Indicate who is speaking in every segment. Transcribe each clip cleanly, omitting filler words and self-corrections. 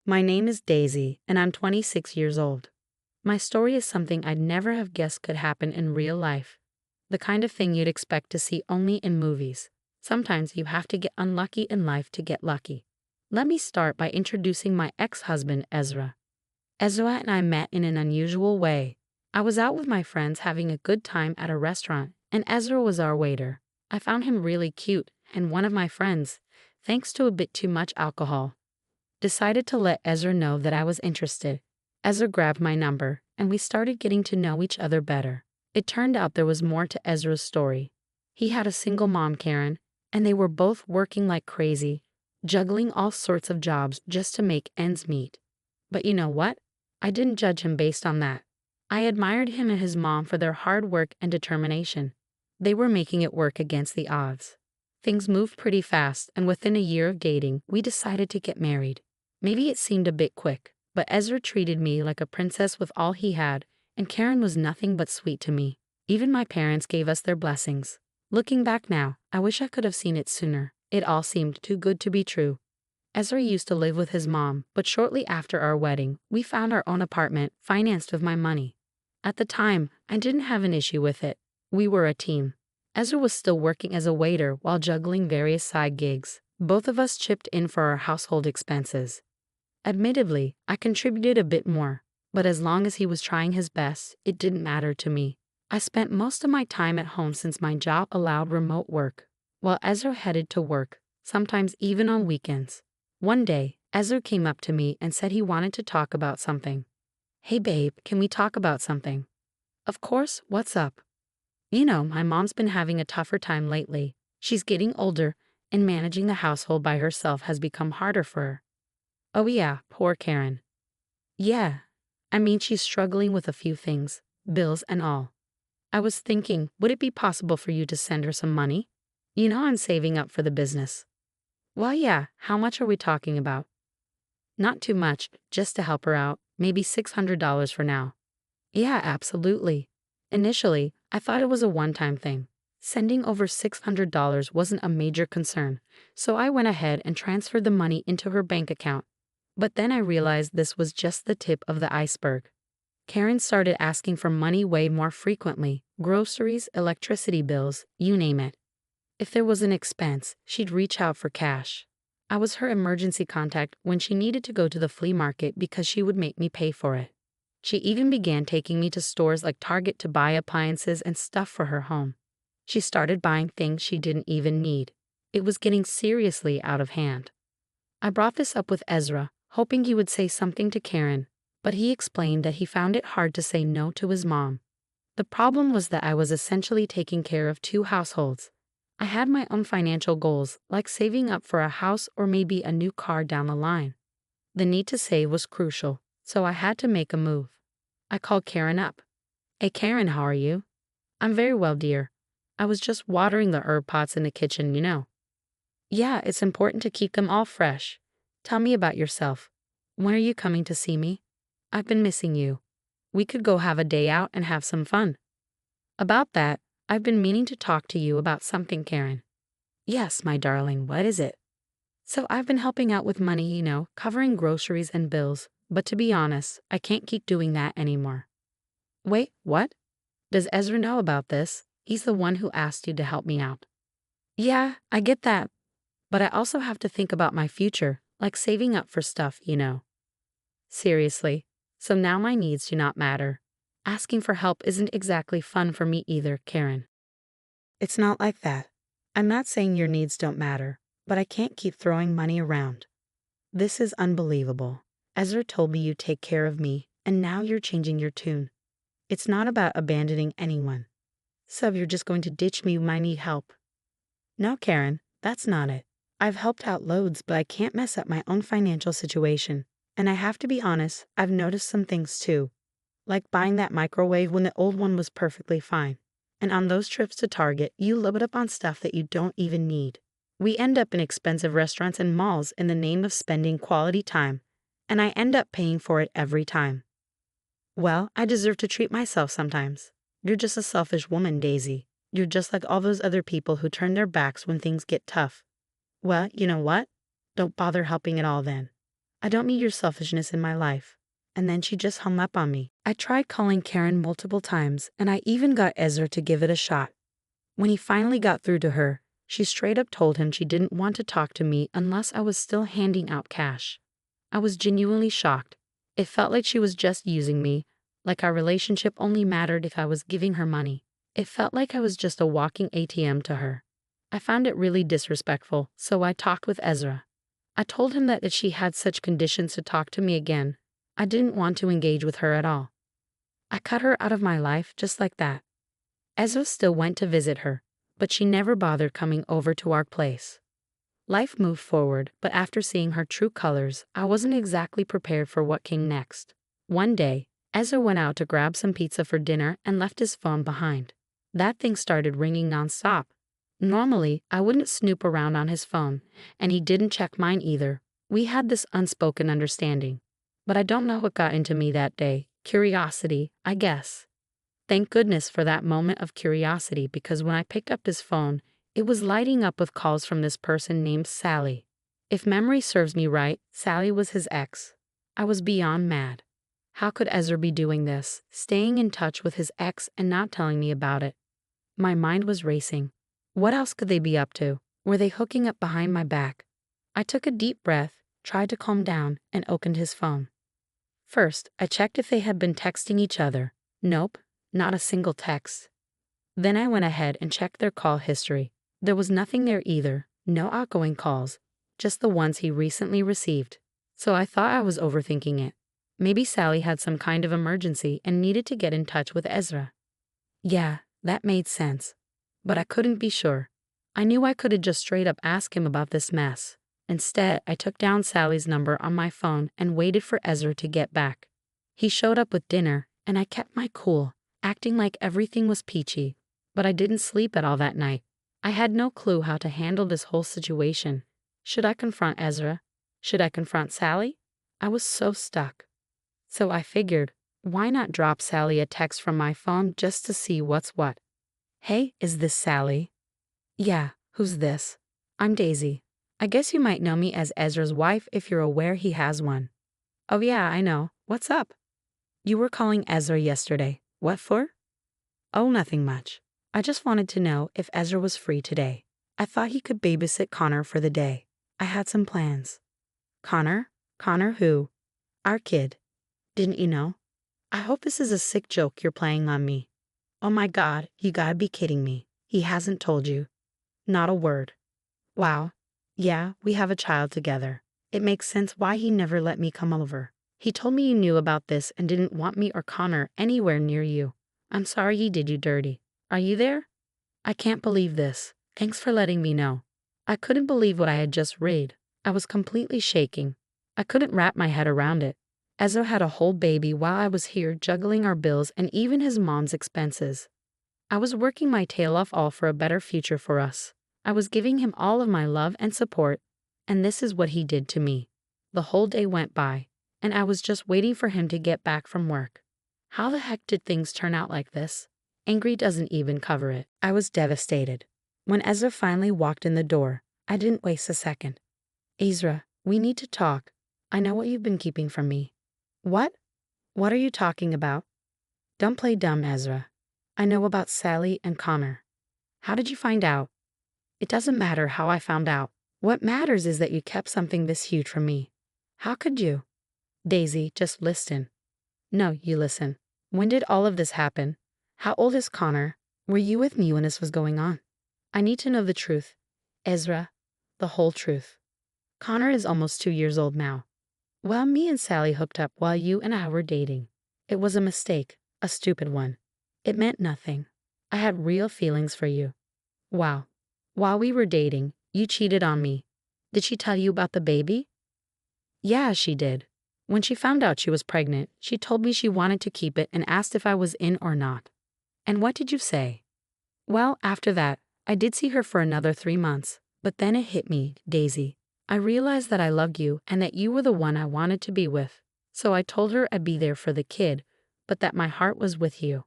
Speaker 1: My name is Daisy, and I'm 26 years old. My story is something I'd never have guessed could happen in real life. The kind of thing you'd expect to see only in movies. Sometimes you have to get unlucky in life to get lucky. Let me start by introducing my ex-husband, Ezra. Ezra and I met in an unusual way. I was out with my friends having a good time at a restaurant, and Ezra was our waiter. I found him really cute, and one of my friends, thanks to a bit too much alcohol, decided to let Ezra know that I was interested. Ezra grabbed my number, and we started getting to know each other better. It turned out there was more to Ezra's story. He had a single mom, Karen, and they were both working like crazy, juggling all sorts of jobs just to make ends meet. But you know what? I didn't judge him based on that. I admired him and his mom for their hard work and determination. They were making it work against the odds. Things moved pretty fast, and within a year of dating, we decided to get married. Maybe it seemed a bit quick, but Ezra treated me like a princess with all he had, and Karen was nothing but sweet to me. Even my parents gave us their blessings. Looking back now, I wish I could have seen it sooner. It all seemed too good to be true. Ezra used to live with his mom, but shortly after our wedding, we found our own apartment, financed with my money. At the time, I didn't have an issue with it. We were a team. Ezra was still working as a waiter while juggling various side gigs. Both of us chipped in for our household expenses. Admittedly, I contributed a bit more, but as long as he was trying his best, it didn't matter to me. I spent most of my time at home since my job allowed remote work, while Ezra headed to work, sometimes even on weekends. One day, Ezra came up to me and said he wanted to talk about something. "Hey babe, can we talk about something?" "Of course, what's up?" "You know, my mom's been having a tougher time lately. She's getting older, and managing the household by herself has become harder for her." "Oh yeah, poor Karen." "Yeah, I mean she's struggling with a few things, bills and all. I was thinking, would it be possible for you to send her some money? You know I'm saving up for the business." "Well yeah, how much are we talking about?" "Not too much, just to help her out, maybe $600 for now." "Yeah, absolutely." Initially, I thought it was a one-time thing. Sending over $600 wasn't a major concern, so I went ahead and transferred the money into her bank account. But then I realized this was just the tip of the iceberg. Karen started asking for money way more frequently: groceries, electricity bills, you name it. If there was an expense, she'd reach out for cash. I was her emergency contact when she needed to go to the flea market because she would make me pay for it. She even began taking me to stores like Target to buy appliances and stuff for her home. She started buying things she didn't even need. It was getting seriously out of hand. I brought this up with Ezra, hoping he would say something to Karen, but he explained that he found it hard to say no to his mom. The problem was that I was essentially taking care of two households. I had my own financial goals, like saving up for a house or maybe a new car down the line. The need to save was crucial, so I had to make a move. I called Karen up. "Hey Karen, how are you?" "I'm very well, dear. I was just watering the herb pots in the kitchen, you know." "Yeah, it's important to keep them all fresh. Tell me about yourself. When are you coming to see me? I've been missing you. We could go have a day out and have some fun." "About that, I've been meaning to talk to you about something, Karen." "Yes, my darling, what is it?" "So I've been helping out with money, you know, covering groceries and bills, but to be honest, I can't keep doing that anymore." "Wait, what? Does Ezra know about this? He's the one who asked you to help me out." "Yeah, I get that, but I also have to think about my future, like saving up for stuff, you know." "Seriously, so now my needs do not matter. Asking for help isn't exactly fun for me either, Karen." "It's not like that. I'm not saying your needs don't matter, but I can't keep throwing money around. This is unbelievable. Ezra told me you'd take care of me, and now you're changing your tune. It's not about abandoning anyone. So you're just going to ditch me when I need help." "No, Karen, that's not it. I've helped out loads, but I can't mess up my own financial situation. And I have to be honest, I've noticed some things too. Like buying that microwave when the old one was perfectly fine. And on those trips to Target, you load up on stuff that you don't even need. We end up in expensive restaurants and malls in the name of spending quality time, and I end up paying for it every time. Well, I deserve to treat myself sometimes. You're just a selfish woman, Daisy. You're just like all those other people who turn their backs when things get tough. Well, you know what? Don't bother helping at all then. I don't need your selfishness in my life. And then she just hung up on me. I tried calling Karen multiple times, and I even got Ezra to give it a shot. When he finally got through to her, she straight up told him she didn't want to talk to me unless I was still handing out cash. I was genuinely shocked. It felt like she was just using me, like our relationship only mattered if I was giving her money. It felt like I was just a walking ATM to her. I found it really disrespectful, so I talked with Ezra. I told him that if she had such conditions to talk to me again, I didn't want to engage with her at all. I cut her out of my life just like that. Ezra still went to visit her, but she never bothered coming over to our place. Life moved forward, but after seeing her true colors, I wasn't exactly prepared for what came next. One day, Ezra went out to grab some pizza for dinner and left his phone behind. That thing started ringing nonstop. Normally, I wouldn't snoop around on his phone, and he didn't check mine either. We had this unspoken understanding. But I don't know what got into me that day. Curiosity, I guess. Thank goodness for that moment of curiosity, because when I picked up his phone, it was lighting up with calls from this person named Sally. If memory serves me right, Sally was his ex. I was beyond mad. How could Ezra be doing this, staying in touch with his ex and not telling me about it? My mind was racing. What else could they be up to? Were they hooking up behind my back? I took a deep breath, tried to calm down, and opened his phone. First, I checked if they had been texting each other. Nope, not a single text. Then I went ahead and checked their call history. There was nothing there either, no outgoing calls, just the ones he recently received. So I thought I was overthinking it. Maybe Sally had some kind of emergency and needed to get in touch with Ezra. Yeah, that made sense. But I couldn't be sure. I knew I could have just straight up asked him about this mess. Instead, I took down Sally's number on my phone and waited for Ezra to get back. He showed up with dinner, and I kept my cool, acting like everything was peachy. But I didn't sleep at all that night. I had no clue how to handle this whole situation. Should I confront Ezra? Should I confront Sally? I was so stuck. So I figured, why not drop Sally a text from my phone just to see what's what? Hey, is this Sally? Yeah, who's this? I'm Daisy. I guess you might know me as Ezra's wife if you're aware he has one. Oh yeah, I know. What's up? You were calling Ezra yesterday. What for? Oh, nothing much. I just wanted to know if Ezra was free today. I thought he could babysit Connor for the day. I had some plans. Connor? Connor who? Our kid. Didn't you know? I hope this is a sick joke you're playing on me. Oh my God, you gotta be kidding me. He hasn't told you. Not a word. Wow. Yeah, we have a child together. It makes sense why he never let me come over. He told me you knew about this and didn't want me or Connor anywhere near you. I'm sorry he did you dirty. Are you there? I can't believe this. Thanks for letting me know. I couldn't believe what I had just read. I was completely shaking. I couldn't wrap my head around it. Ezra had a whole baby while I was here juggling our bills and even his mom's expenses. I was working my tail off all for a better future for us. I was giving him all of my love and support, and this is what he did to me. The whole day went by, and I was just waiting for him to get back from work. How the heck did things turn out like this? Angry doesn't even cover it. I was devastated. When Ezra finally walked in the door, I didn't waste a second. Ezra, we need to talk. I know what you've been keeping from me. What? What are you talking about? Don't play dumb, Ezra. I know about Sally and Connor. How did you find out? It doesn't matter how I found out. What matters is that you kept something this huge from me. How could you? Daisy, just listen. No, you listen. When did all of this happen? How old is Connor? Were you with me when this was going on? I need to know the truth. Ezra, the whole truth. Connor is almost 2 years old now. Well, me and Sally hooked up while you and I were dating. It was a mistake, a stupid one. It meant nothing. I had real feelings for you. Wow. While we were dating, you cheated on me. Did she tell you about the baby? Yeah, she did. When she found out she was pregnant, she told me she wanted to keep it and asked if I was in or not. And what did you say? Well, after that, I did see her for another 3 months, but then it hit me, Daisy. I realized that I loved you and that you were the one I wanted to be with. So I told her I'd be there for the kid, but that my heart was with you.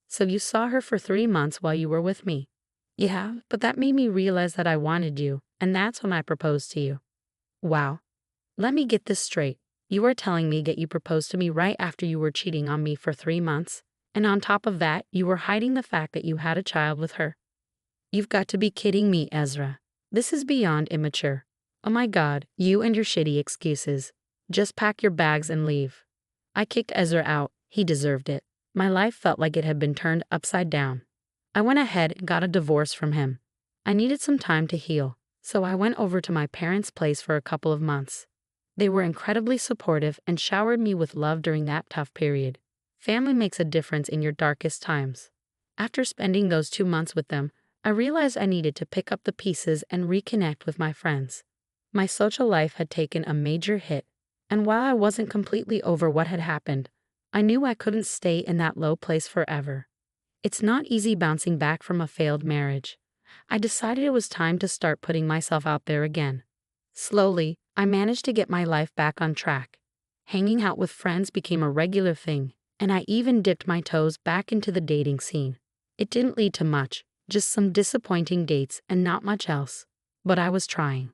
Speaker 1: So you saw her for 3 months while you were with me. Yeah, but that made me realize that I wanted you, and that's when I proposed to you. Wow. Let me get this straight. You are telling me that you proposed to me right after you were cheating on me for 3 months, and on top of that, you were hiding the fact that you had a child with her. You've got to be kidding me, Ezra. This is beyond immature. Oh my God, you and your shitty excuses. Just pack your bags and leave. I kicked Ezra out. He deserved it. My life felt like it had been turned upside down. I went ahead and got a divorce from him. I needed some time to heal, so I went over to my parents' place for a couple of months. They were incredibly supportive and showered me with love during that tough period. Family makes a difference in your darkest times. After spending those 2 months with them, I realized I needed to pick up the pieces and reconnect with my friends. My social life had taken a major hit, and while I wasn't completely over what had happened, I knew I couldn't stay in that low place forever. It's not easy bouncing back from a failed marriage. I decided it was time to start putting myself out there again. Slowly, I managed to get my life back on track. Hanging out with friends became a regular thing, and I even dipped my toes back into the dating scene. It didn't lead to much, just some disappointing dates and not much else. But I was trying.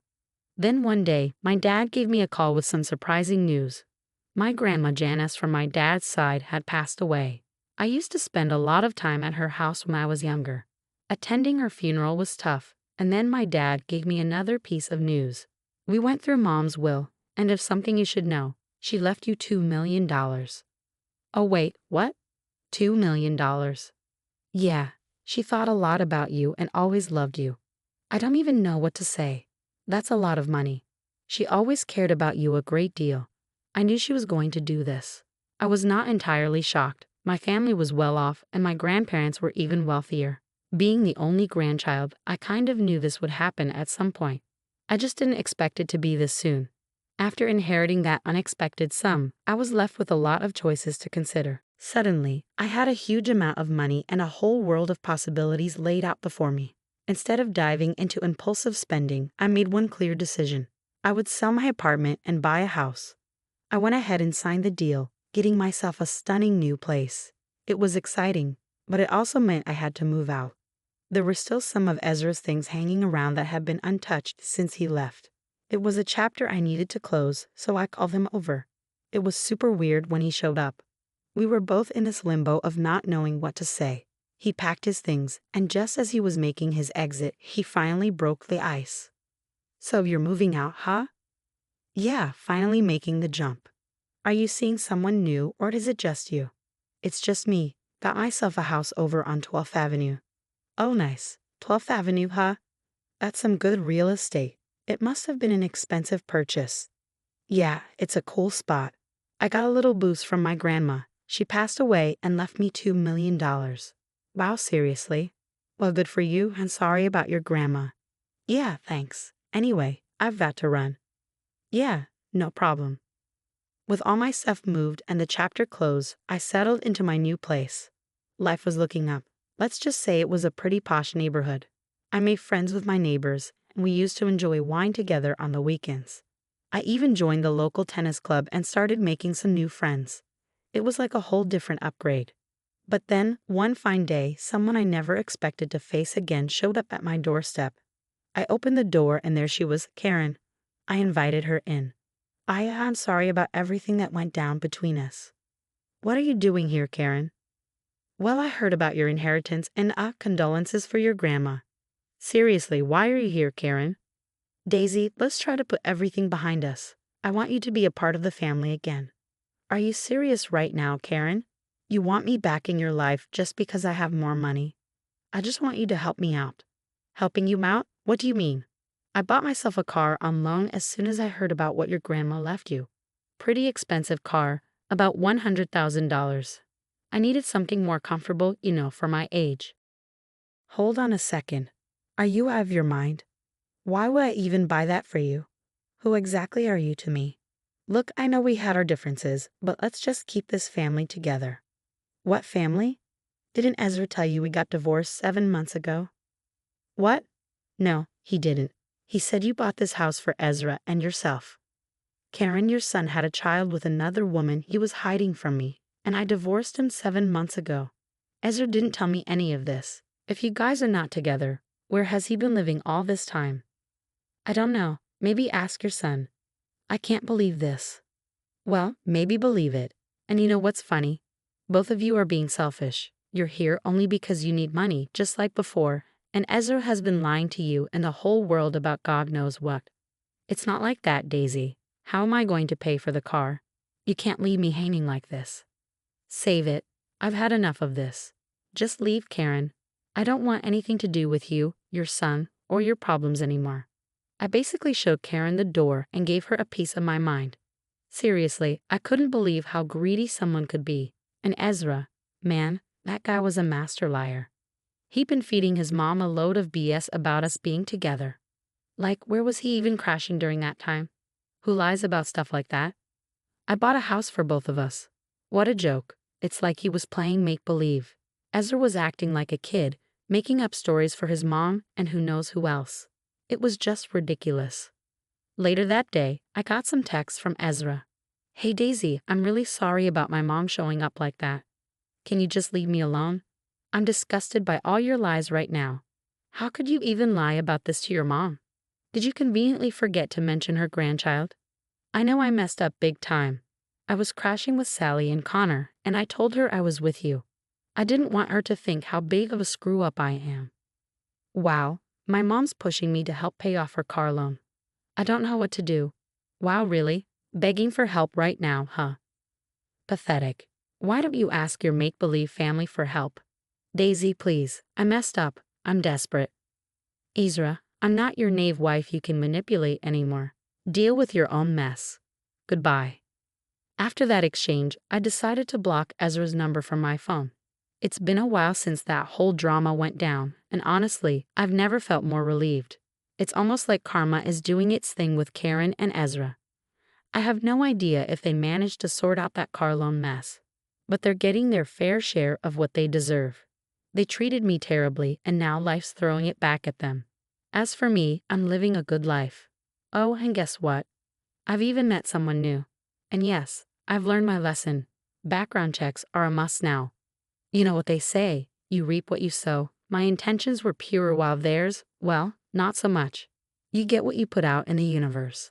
Speaker 1: Then one day, my dad gave me a call with some surprising news. My grandma Janice from my dad's side had passed away. I used to spend a lot of time at her house when I was younger. Attending her funeral was tough, and then my dad gave me another piece of news. We went through Mom's will, and if something you should know, she left you $2 million. Oh wait, what? $2 million. Yeah, she thought a lot about you and always loved you. I don't even know what to say. That's a lot of money. She always cared about you a great deal. I knew she was going to do this. I was not entirely shocked. My family was well off, and my grandparents were even wealthier. Being the only grandchild, I kind of knew this would happen at some point. I just didn't expect it to be this soon. After inheriting that unexpected sum, I was left with a lot of choices to consider. Suddenly, I had a huge amount of money and a whole world of possibilities laid out before me. Instead of diving into impulsive spending, I made one clear decision. I would sell my apartment and buy a house. I went ahead and signed the deal, getting myself a stunning new place. It was exciting, but it also meant I had to move out. There were still some of Ezra's things hanging around that had been untouched since he left. It was a chapter I needed to close, so I called him over. It was super weird when he showed up. We were both in this limbo of not knowing what to say. He packed his things, and just as he was making his exit, he finally broke the ice. So you're moving out, huh? Yeah, finally making the jump. Are you seeing someone new, or is it just you? It's just me. Got myself a house over on 12th Avenue. Oh, nice. 12th Avenue, huh? That's some good real estate. It must have been an expensive purchase. Yeah, it's a cool spot. I got a little boost from my grandma. She passed away and left me $2 million. Wow, seriously? Well, good for you, and sorry about your grandma. Yeah, thanks. Anyway, I've got to run. Yeah, no problem. With all my stuff moved and the chapter closed, I settled into my new place. Life was looking up. Let's just say it was a pretty posh neighborhood. I made friends with my neighbors, and we used to enjoy wine together on the weekends. I even joined the local tennis club and started making some new friends. It was like a whole different upgrade. But then, one fine day, someone I never expected to face again showed up at my doorstep. I opened the door and there she was, Karen. I invited her in. I'm sorry about everything that went down between us. What are you doing here, Karen? Well, I heard about your inheritance and condolences for your grandma. Seriously, why are you here, Karen? Daisy, let's try to put everything behind us. I want you to be a part of the family again. Are you serious right now, Karen? You want me back in your life just because I have more money? I just want you to help me out. Helping you out? What do you mean? I bought myself a car on loan as soon as I heard about what your grandma left you. Pretty expensive car, about $100,000. I needed something more comfortable, for my age. Hold on a second. Are you out of your mind? Why would I even buy that for you? Who exactly are you to me? Look, I know we had our differences, but let's just keep this family together. What family? Didn't Ezra tell you we got divorced 7 months ago? What? No, he didn't. He said you bought this house for Ezra and yourself. Karen, your son had a child with another woman he was hiding from me, and I divorced him 7 months ago. Ezra didn't tell me any of this. If you guys are not together, where has he been living all this time? I don't know. Maybe ask your son. I can't believe this. Well, maybe believe it. And you know what's funny? Both of you are being selfish. You're here only because you need money, just like before, and Ezra has been lying to you and the whole world about God knows what. It's not like that, Daisy. How am I going to pay for the car? You can't leave me hanging like this. Save it. I've had enough of this. Just leave, Karen. I don't want anything to do with you, your son, or your problems anymore. I basically showed Karen the door and gave her a piece of my mind. Seriously, I couldn't believe how greedy someone could be. And Ezra, man, that guy was a master liar. He'd been feeding his mom a load of BS about us being together. Like, where was he even crashing during that time? Who lies about stuff like that? I bought a house for both of us. What a joke. It's like he was playing make-believe. Ezra was acting like a kid, making up stories for his mom and who knows who else. It was just ridiculous. Later that day, I got some texts from Ezra. Hey Daisy, I'm really sorry about my mom showing up like that. Can you just leave me alone? I'm disgusted by all your lies right now. How could you even lie about this to your mom? Did you conveniently forget to mention her grandchild? I know I messed up big time. I was crashing with Sally and Connor, and I told her I was with you. I didn't want her to think how big of a screw-up I am. Wow, my mom's pushing me to help pay off her car loan. I don't know what to do. Wow, really? Begging for help right now, huh? Pathetic. Why don't you ask your make-believe family for help? Daisy, please. I messed up. I'm desperate. Ezra, I'm not your knave wife you can manipulate anymore. Deal with your own mess. Goodbye. After that exchange, I decided to block Ezra's number from my phone. It's been a while since that whole drama went down, and honestly, I've never felt more relieved. It's almost like karma is doing its thing with Karen and Ezra. I have no idea if they managed to sort out that car loan mess, but they're getting their fair share of what they deserve. They treated me terribly, and now life's throwing it back at them. As for me, I'm living a good life. Oh, and guess what? I've even met someone new. And yes, I've learned my lesson. Background checks are a must now. You know what they say, you reap what you sow. My intentions were pure while theirs, well, not so much. You get what you put out in the universe.